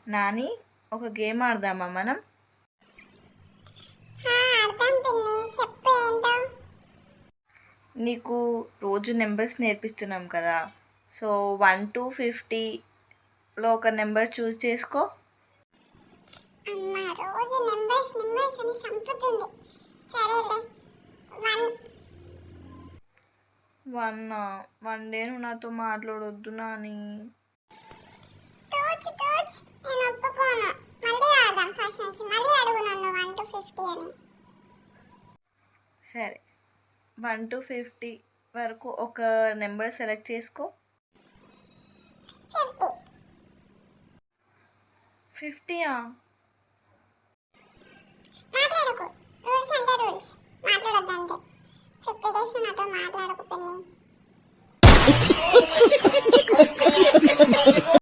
నాని, ఒక గేమ్ ఆడదామా మనం? అర్థం పిన్ని, చెప్పు ఏంటో. నీకు రోజు నెంబర్స్ నేర్పిస్తున్నాం కదా, సో 1 to 50లో ఒక నెంబర్ చూస్ చేసుకో. అమ్మ రోజు నెంబర్స్ నెంబర్స్ అని చంపుతుంది. సరేలే, 1. 1 డే నువ్వు నాతో మాట్లాడొద్దు నాని. తోచ్ నేను ఒప్పుకోను. మళ్ళీ ఆడదాం ఫస్ట్ నుంచి. మళ్ళీ అడుగు నన్ను 1 to 50 అని. సరే, 1 to 50 వరకు ఒక నెంబర్ సెలెక్ట్ చేసుకో. 50. 50యా? మాట్లాడకు. రూల్స్ అంటే రూల్స్. మాట్లాడొద్దు అంతే. 50 డేస్ నాతో మాట్లాడకు పిన్ని.